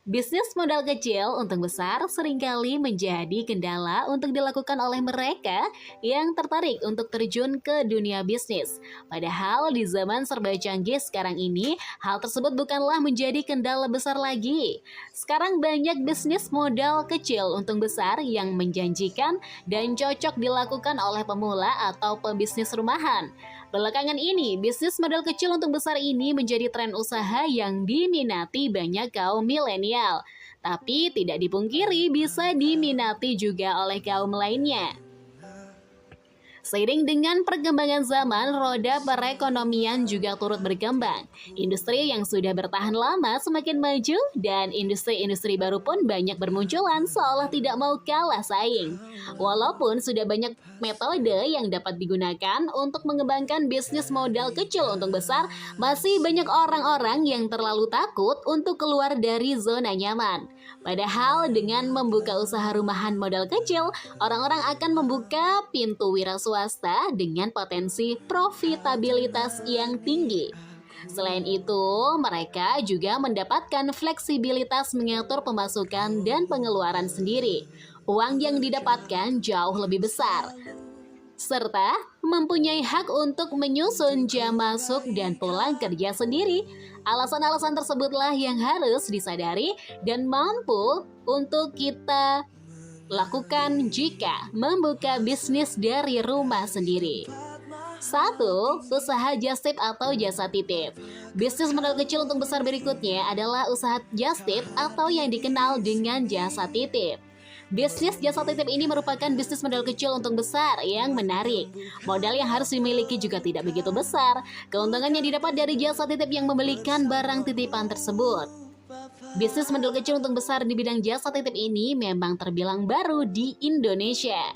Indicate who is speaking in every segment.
Speaker 1: Bisnis modal kecil untung besar seringkali menjadi kendala untuk dilakukan oleh mereka yang tertarik untuk terjun ke dunia bisnis. Padahal di zaman serba canggih sekarang ini, hal tersebut bukanlah menjadi kendala besar lagi. Sekarang banyak bisnis modal kecil untung besar yang menjanjikan dan cocok dilakukan oleh pemula atau pebisnis rumahan. Belakangan ini, bisnis modal kecil untuk besar ini menjadi tren usaha yang diminati banyak kaum milenial. Tapi tidak dipungkiri bisa diminati juga oleh kaum lainnya. Seiring dengan perkembangan zaman, roda perekonomian juga turut berkembang. Industri yang sudah bertahan lama semakin maju dan industri-industri baru pun banyak bermunculan seolah tidak mau kalah saing. Walaupun sudah banyak metode yang dapat digunakan untuk mengembangkan bisnis modal kecil untung besar, masih banyak orang-orang yang terlalu takut untuk keluar dari zona nyaman. Padahal dengan membuka usaha rumahan modal kecil, orang-orang akan membuka pintu wira swasta dengan potensi profitabilitas yang tinggi. Selain itu, mereka juga mendapatkan fleksibilitas mengatur pemasukan dan pengeluaran sendiri. Uang yang didapatkan jauh lebih besar, serta mempunyai hak untuk menyusun jam masuk dan pulang kerja sendiri. Alasan-alasan tersebutlah yang harus disadari dan mampu untuk kita lakukan jika membuka bisnis dari rumah sendiri. 1. Usaha just tip atau jasa titip. Bisnis modal kecil untuk besar berikutnya adalah usaha just tip atau yang dikenal dengan jasa titip. Bisnis jasa titip ini merupakan bisnis modal kecil untung besar yang menarik. Modal yang harus dimiliki juga tidak begitu besar. Keuntungan yang didapat dari jasa titip yang membelikan barang titipan tersebut. Bisnis modal kecil untung besar di bidang jasa titip ini memang terbilang baru di Indonesia.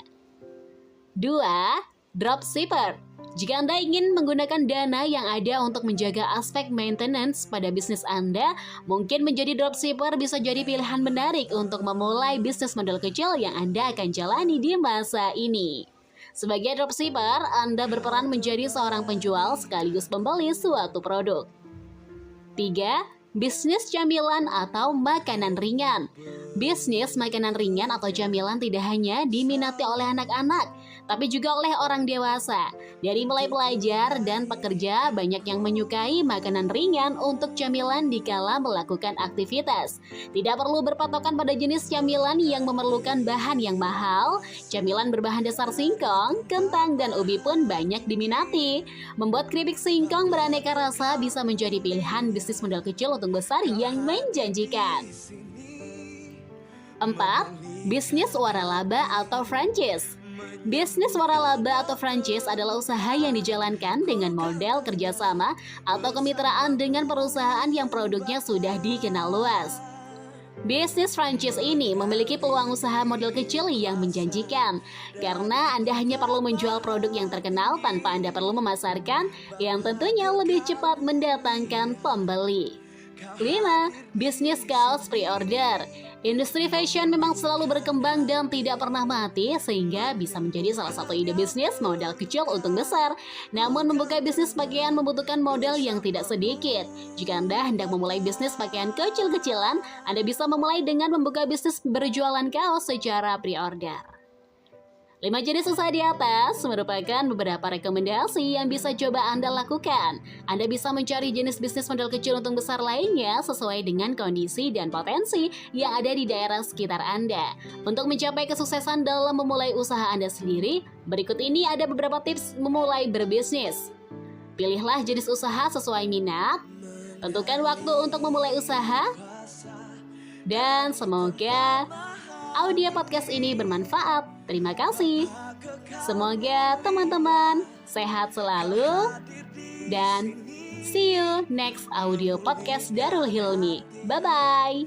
Speaker 1: 2. Dropshipper. Jika Anda ingin menggunakan dana yang ada untuk menjaga aspek maintenance pada bisnis Anda, mungkin menjadi dropshipper bisa jadi pilihan menarik untuk memulai bisnis modal kecil yang Anda akan jalani di masa ini. Sebagai dropshipper, Anda berperan menjadi seorang penjual sekaligus pembeli suatu produk. 3. Bisnis camilan atau makanan ringan. Bisnis makanan ringan atau camilan tidak hanya diminati oleh anak-anak, tapi juga oleh orang dewasa. Dari mulai pelajar dan pekerja, banyak yang menyukai makanan ringan untuk camilan dikala melakukan aktivitas. Tidak perlu berpatokan pada jenis camilan yang memerlukan bahan yang mahal. Camilan berbahan dasar singkong, kentang, dan ubi pun banyak diminati. Membuat keripik singkong beraneka rasa bisa menjadi pilihan bisnis modal kecil untuk besar yang menjanjikan. 4. Bisnis waralaba atau franchise. Bisnis waralaba atau franchise adalah usaha yang dijalankan dengan model kerjasama atau kemitraan dengan perusahaan yang produknya sudah dikenal luas. Bisnis franchise ini memiliki peluang usaha modal kecil yang menjanjikan karena Anda hanya perlu menjual produk yang terkenal tanpa Anda perlu memasarkan, yang tentunya lebih cepat mendatangkan pembeli. 5. Bisnis kaos pre-order. Industri fashion memang selalu berkembang dan tidak pernah mati, sehingga bisa menjadi salah satu ide bisnis modal kecil untung besar. Namun membuka bisnis pakaian membutuhkan modal yang tidak sedikit. Jika Anda hendak memulai bisnis pakaian kecil-kecilan, Anda bisa memulai dengan membuka bisnis berjualan kaos secara pre-order. 5 jenis usaha di atas merupakan beberapa rekomendasi yang bisa coba Anda lakukan. Anda bisa mencari jenis bisnis modal kecil untung besar lainnya sesuai dengan kondisi dan potensi yang ada di daerah sekitar Anda. Untuk mencapai kesuksesan dalam memulai usaha Anda sendiri, berikut ini ada beberapa tips memulai berbisnis. Pilihlah jenis usaha sesuai minat, tentukan waktu untuk memulai usaha, dan semoga audio podcast ini bermanfaat. Terima kasih. Semoga teman-teman sehat selalu dan see you next audio podcast Darul Hilmi. Bye-bye.